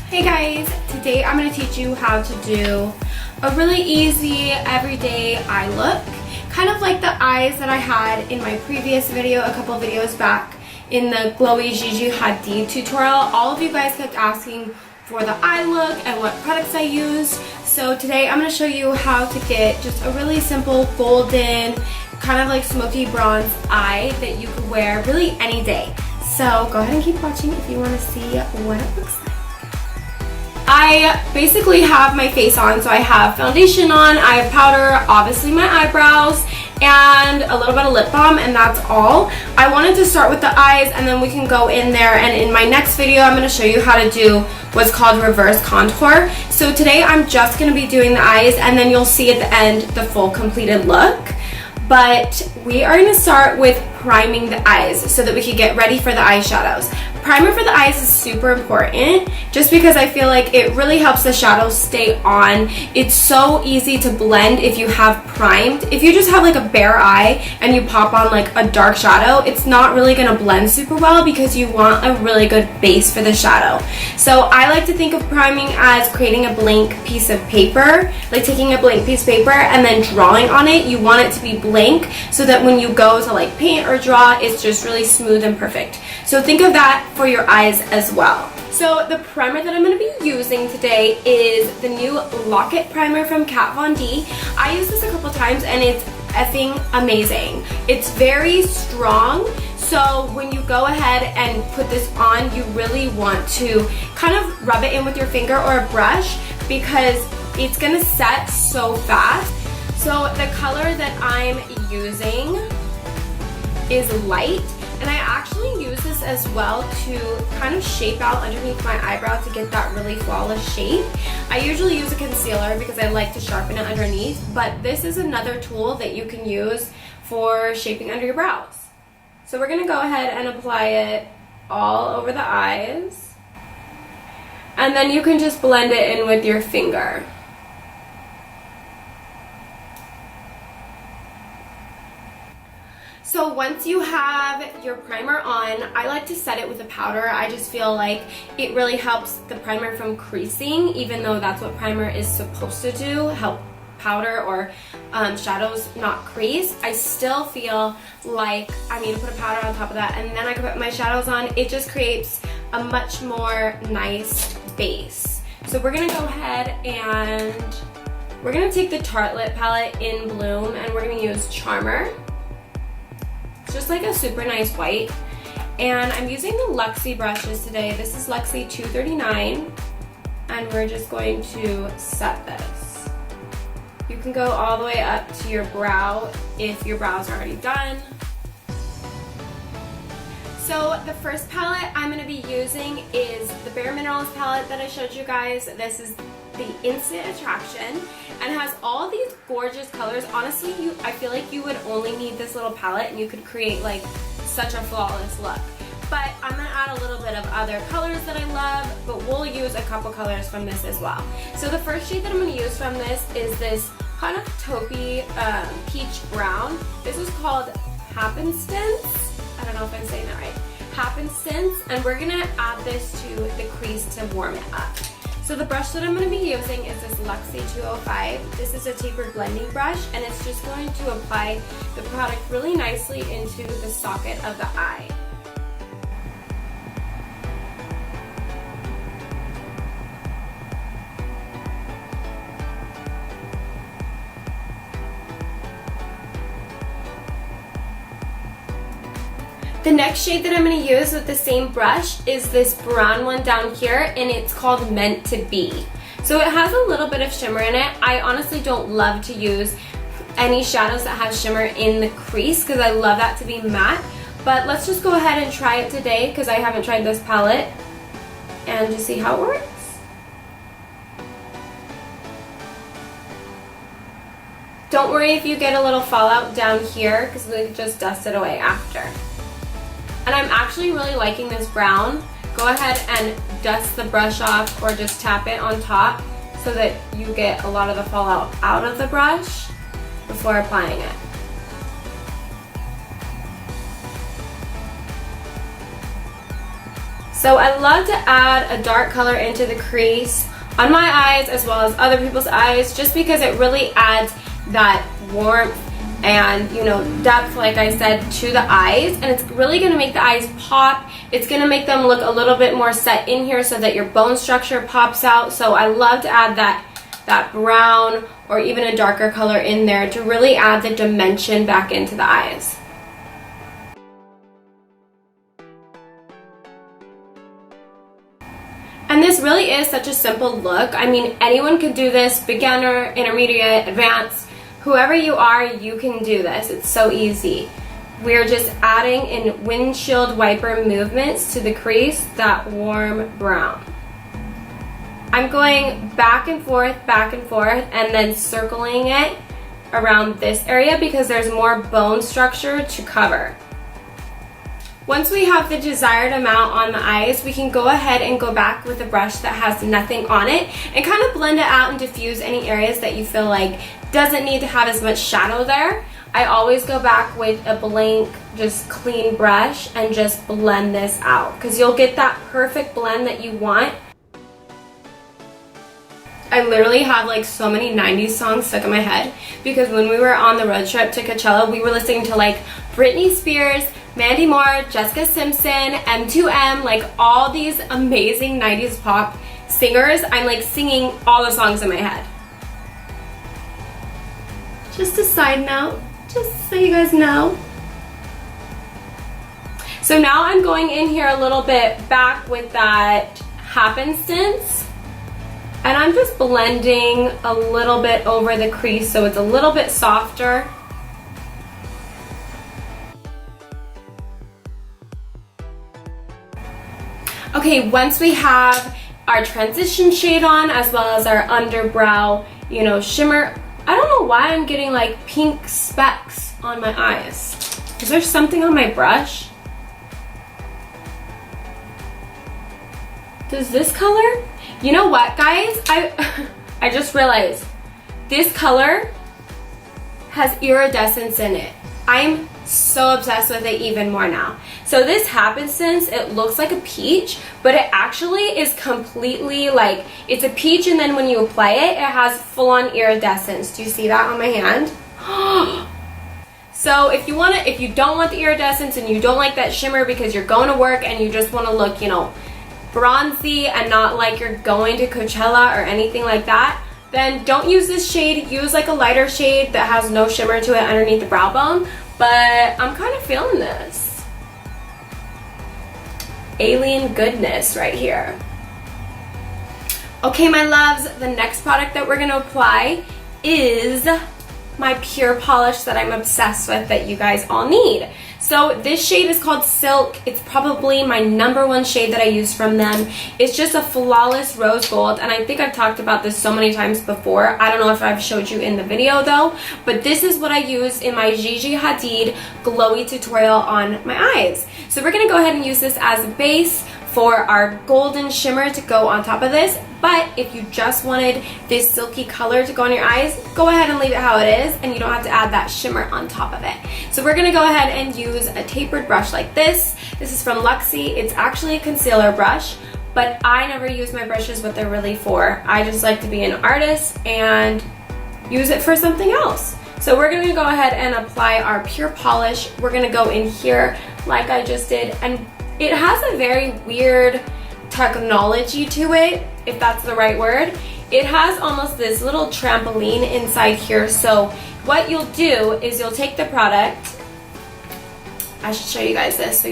Hey guys, today I'm going to teach you how to do a really easy everyday eye look. Kind of like the eyes that I had in my previous video a couple videos back in the glowy Gigi Hadid tutorial. All of you guys kept asking for the eye look and what products I used. So today I'm going to show you how to get just a really simple golden, kind of like smoky bronze eye that you could wear really any day. So go ahead and keep watching if you want to see what it looks like. I basically have my face on, so I have foundation on, I have powder, obviously my eyebrows, and a little bit of lip balm, and that's all. I wanted to start with the eyes and then we can go in there, and in my next video I'm going to show you how to do what's called reverse contour. So today I'm just going to be doing the eyes, and then you'll see at the end the full completed look. But we are going to start with priming the eyes so that we can get ready for the eyeshadows. Primer for the eyes is super important just because I feel like it really helps the shadows stay on. It's so easy to blend if you have primed. If you just have like a bare eye and you pop on like a dark shadow, it's not really going to blend super well because you want a really good base for the shadow. So I like to think of priming as creating a blank piece of paper, like taking a blank piece of paper and then drawing on it. You want it to be blank so that when you go to like paint or draw, it's just really smooth and perfect. So think of that for your eyes as well. So the primer that I'm going to be using today is the new Lock-It primer from Kat Von D. I used this a couple times and it's effing amazing. It's very strong, so when you go ahead and put this on, you really want to kind of rub it in with your finger or a brush because it's going to set so fast. So the color that I'm using is light, and I actually use this as well to kind of shape out underneath my eyebrow to get that really flawless shape. I usually use a concealer because I like to sharpen it underneath, but this is another tool that you can use for shaping under your brows. So we're going to go ahead and apply it all over the eyes, and then you can just blend it in with your finger. So once you have your primer on, I like to set it with a powder. I just feel like it really helps the primer from creasing, even though that's what primer is supposed to do, help powder or shadows not crease. I still feel like I need to put a powder on top of that, and then I can put my shadows on. It just creates a much more nice base. So we're going to go ahead and we're going to take the Tarte Lip palette in Bloom, and we're going to use Charmer. It's just like a super nice white, and I'm using the Luxie brushes today. This is Luxie 239, and we're just going to set this. You can go all the way up to your brow if your brows are already done. So the first palette I'm going to be using is the Bare Minerals palette that I showed you guys. This is the Instant Attraction and has all these gorgeous colors. Honestly, I feel like you would only need this little palette and you could create like such a flawless look. But I'm going to add a little bit of other colors that I love, but we'll use a couple colors from this as well. So the first shade that I'm going to use from this is this kind of taupey peach brown. This is called Happenstance. I don't know if I'm saying that right. Happenstance, and we're going to add this to the crease to warm it up. So the brush that I'm going to be using is this Luxie 205. This is a tapered blending brush, and it's just going to apply the product really nicely into the socket of the eye. The next shade that I'm going to use with the same brush is this brown one down here, and it's called Meant to Be. So it has a little bit of shimmer in it. I honestly don't love to use any shadows that have shimmer in the crease because I love that to be matte. But let's just go ahead and try it today because I haven't tried this palette, and just see how it works. Don't worry if you get a little fallout down here because we just dust it away after. And I'm actually really liking this brown. Go ahead and dust the brush off or just tap it on top so that you get a lot of the fallout out of the brush before applying it. So I love to add a dark color into the crease on my eyes as well as other people's eyes, just because it really adds that warmth and, you know, depth, like I said, to the eyes, and it's really going to make the eyes pop. It's going to make them look a little bit more set in here so that your bone structure pops out. So I love to add that brown or even a darker color in there to really add the dimension back into the eyes. And this really is such a simple look. I mean, anyone can do this, beginner, intermediate, advanced. Whoever you are, you can do this. It's so easy. We're just adding in windshield wiper movements to the crease that warm brown. I'm going back and forth, and then circling it around this area because there's more bone structure to cover. Once we have the desired amount on the eyes, we can go ahead and go back with a brush that has nothing on it and kind of blend it out and diffuse any areas that you feel like doesn't need to have as much shadow there. I always go back with a blank, just clean brush and just blend this out because you'll get that perfect blend that you want. I literally have like so many 90s songs stuck in my head because when we were on the road trip to Coachella, we were listening to like Britney Spears, Mandy Moore, Jessica Simpson, M2M, like all these amazing 90s pop singers. I'm like singing all the songs in my head. Just a side note, just so you guys know. So now I'm going in here a little bit back with that happenstance, and I'm just blending a little bit over the crease so it's a little bit softer. Okay, once we have our transition shade on as well as our underbrow, you know, shimmer, I don't know why I'm getting like pink specks on my eyes. Is there something on my brush? Does this color? You know what, guys? I just realized this color has iridescence in it. I'm so obsessed with it even more now. So this happenstance, it looks like a peach, but it actually is completely like, it's a peach, and then when you apply it, it has full-on iridescence. Do you see that on my hand? So if you don't want the iridescence and you don't like that shimmer because you're going to work and you just want to look, you know, bronzy and not like you're going to Coachella or anything like that, then don't use this shade. Use like a lighter shade that has no shimmer to it underneath the brow bone. But I'm kind of feeling this alien goodness right here. Okay, my loves, the next product that we're gonna apply is my pure polish that I'm obsessed with that you guys all need. So this shade is called Silk. It's probably my #1 shade that I use from them. It's just a flawless rose gold, and I think I've talked about this so many times before. I don't know if I've showed you in the video though, but this is what I use in my Gigi Hadid glowy tutorial on my eyes. So we're gonna go ahead and use this as a base for our golden shimmer to go on top of this. But if you just wanted this silky color to go on your eyes, go ahead and leave it how it is, and you don't have to add that shimmer on top of it. So we're gonna go ahead and use a tapered brush like this. This is from Luxie. It's actually a concealer brush, but I never use my brushes what they're really for. I just like to be an artist and use it for something else. So we're gonna go ahead and apply our pure polish. We're gonna go in here like I just did, and it has a very weird technology to it, if that's the right word. It has almost this little trampoline inside here. So what you'll do is you'll take the product. I should show you guys this so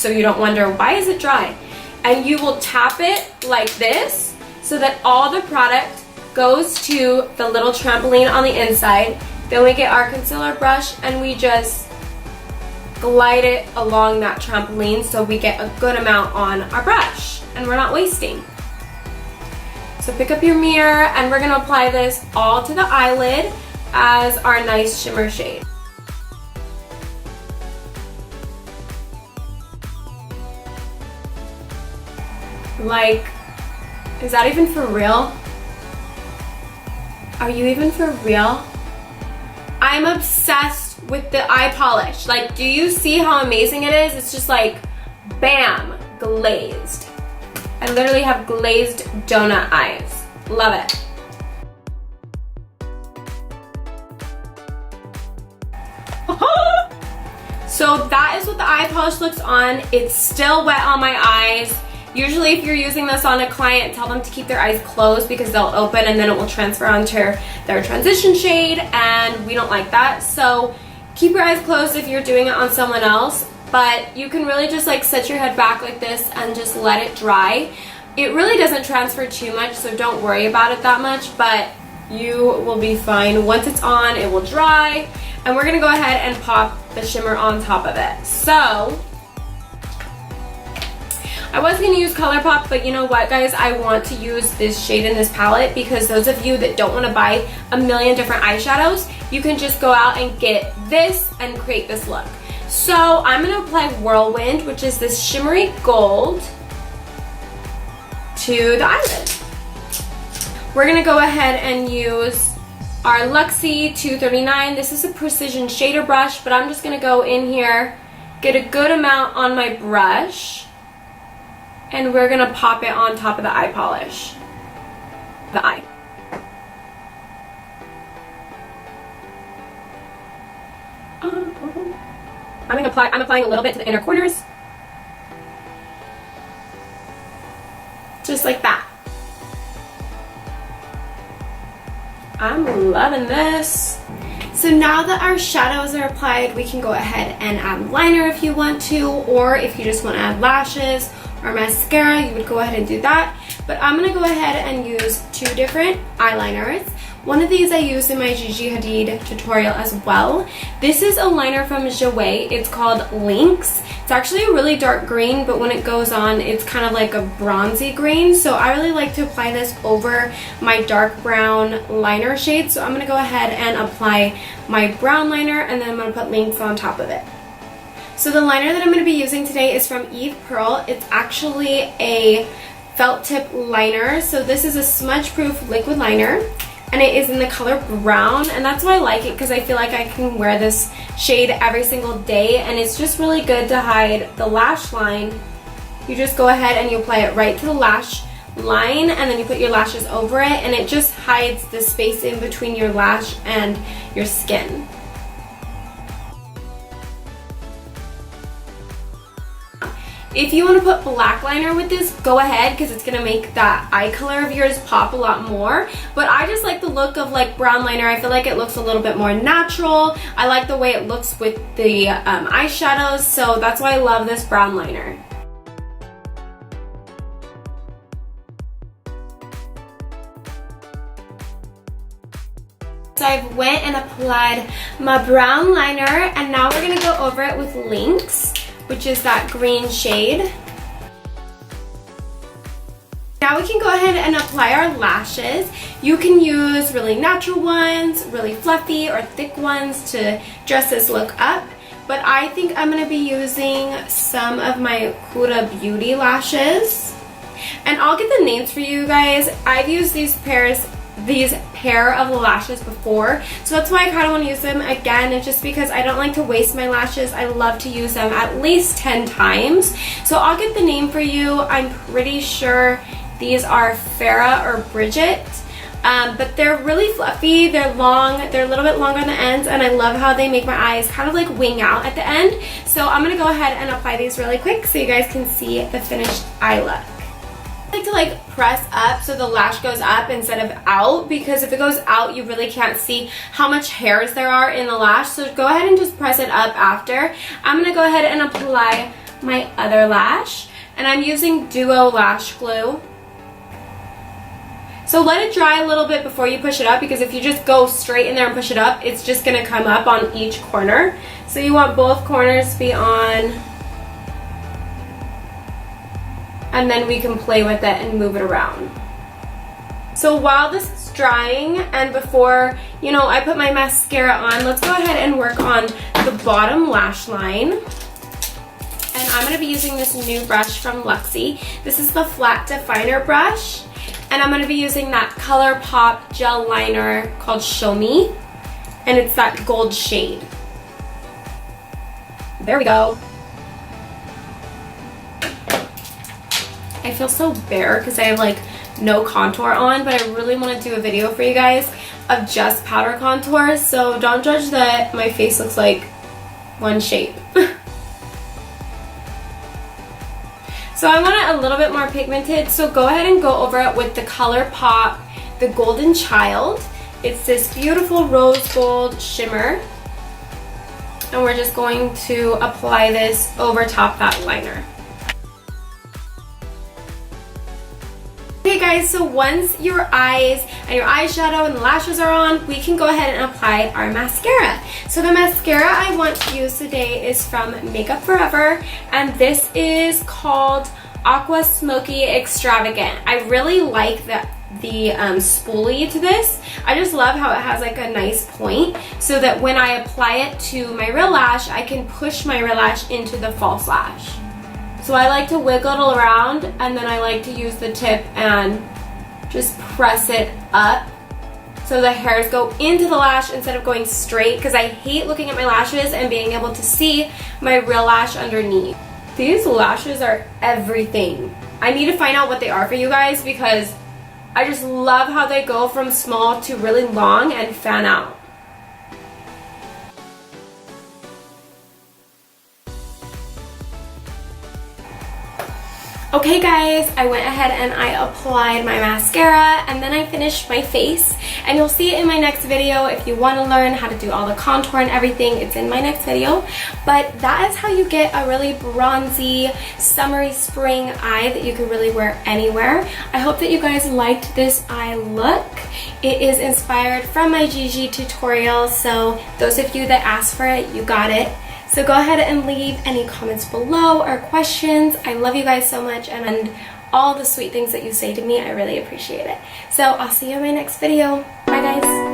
you don't wonder why is it dry. And you will tap it like this so that all the product goes to the little trampoline on the inside. Then we get our concealer brush and we just glide it along that trampoline so we get a good amount on our brush and we're not wasting. So pick up your mirror and we're gonna apply this all to the eyelid as our nice shimmer shade. Like, is that even for real? Are you even for real? I'm obsessed with the eye polish. Like, do you see how amazing it is? It's just like, bam, glazed. I literally have glazed donut eyes. Love it. So that is what the eye polish looks on. It's still wet on my eyes. Usually if you're using this on a client, tell them to keep their eyes closed because they'll open and then it will transfer onto their transition shade, and we don't like that. So keep your eyes closed if you're doing it on someone else, but you can really just like set your head back like this and just let it dry. It really doesn't transfer too much, so don't worry about it that much, but you will be fine. Once it's on, it will dry, and we're gonna go ahead and pop the shimmer on top of it. So I was going to use ColourPop, but you know what, guys? I want to use this shade in this palette because those of you that don't want to buy a million different eyeshadows, you can just go out and get this and create this look. So I'm going to apply Whirlwind, which is this shimmery gold, to the eyelid. We're going to go ahead and use our Luxie 239. This is a precision shader brush, but I'm just going to go in here, get a good amount on my brush, and we're gonna pop it on top of the eye polish. The eye. I'm applying a little bit to the inner corners. Just like that. I'm loving this. So now that our shadows are applied, we can go ahead and add liner if you want to, or if you just want to add lashes or mascara, you would go ahead and do that. But I'm going to go ahead and use two different eyeliners. One of these I used in my Gigi Hadid tutorial as well. This is a liner from Jadeywadey. It's called Lynx. It's actually a really dark green, but when it goes on, it's kind of like a bronzy green. So I really like to apply this over my dark brown liner shade. So I'm going to go ahead and apply my brown liner, and then I'm going to put Lynx on top of it. So the liner that I'm going to be using today is from Eve Pearl. It's actually a felt tip liner. So this is a smudge proof liquid liner, and it is in the color brown, and that's why I like it, because I feel like I can wear this shade every single day, and it's just really good to hide the lash line. You just go ahead and you apply it right to the lash line, and then you put your lashes over it, and it just hides the space in between your lash and your skin. If you want to put black liner with this, go ahead, because it's going to make that eye color of yours pop a lot more. But I just like the look of like brown liner. I feel like it looks a little bit more natural. I like the way it looks with the eyeshadows, so that's why I love this brown liner. So I've went and applied my brown liner, and now we're going to go over it with Lynx, which is that green shade. Now we can go ahead and apply our lashes. You can use really natural ones, really fluffy or thick ones to dress this look up. But I think I'm going to be using some of my Huda Beauty lashes. And I'll get the names for you guys. I've used these pair of lashes before, so that's why I kind of want to use them again. It's just because I don't like to waste my lashes. I love to use them at least 10 times. So I'll get the name for you. I'm pretty sure these are Farrah or Bridget, but they're really fluffy. They're long, they're a little bit longer on the ends, and I love how they make my eyes kind of like wing out at the end. So I'm going to go ahead and apply these really quick so you guys can see the finished eye look. I like to like press up so the lash goes up instead of out, because if it goes out you really can't see how much hairs there are in the lash. So go ahead and just press it up after. I'm going to go ahead and apply my other lash, and I'm using Duo Lash Glue. So let it dry a little bit before you push it up, because if you just go straight in there and push it up, it's just going to come up on each corner. So you want both corners to be on, and then we can play with it and move it around. So while this is drying and before, you know, I put my mascara on, let's go ahead and work on the bottom lash line. And I'm going to be using this new brush from Luxie. This is the flat definer brush, and I'm going to be using that ColourPop gel liner called Show Me, and it's that gold shade. There we go. I feel so bare because I have like no contour on, but I really want to do a video for you guys of just powder contour, so don't judge that my face looks like one shape. So I want it a little bit more pigmented, so go ahead and go over it with the ColourPop, the Golden Child. It's this beautiful rose gold shimmer. And we're just going to apply this over top that liner. Okay guys, so once your eyes and your eyeshadow and the lashes are on, we can go ahead and apply our mascara. So the mascara I want to use today is from Makeup Forever, and this is called Aqua Smoky Extravagant. I really like the spoolie to this. I just love how it has like a nice point so that when I apply it to my real lash, I can push my real lash into the false lash. So I like to wiggle it around, and then I like to use the tip and just press it up so the hairs go into the lash instead of going straight, because I hate looking at my lashes and being able to see my real lash underneath. These lashes are everything. I need to find out what they are for you guys, because I just love how they go from small to really long and fan out. Okay guys, I went ahead and I applied my mascara, and then I finished my face, and you'll see it in my next video. If you want to learn how to do all the contour and everything, it's in my next video. But that is how you get a really bronzy, summery spring eye that you can really wear anywhere. I hope that you guys liked this eye look. It is inspired from my Gigi tutorial, so those of you that asked for it, you got it. So go ahead and leave any comments below or questions. I love you guys so much, and all the sweet things that you say to me, I really appreciate it. So I'll see you in my next video. Bye guys.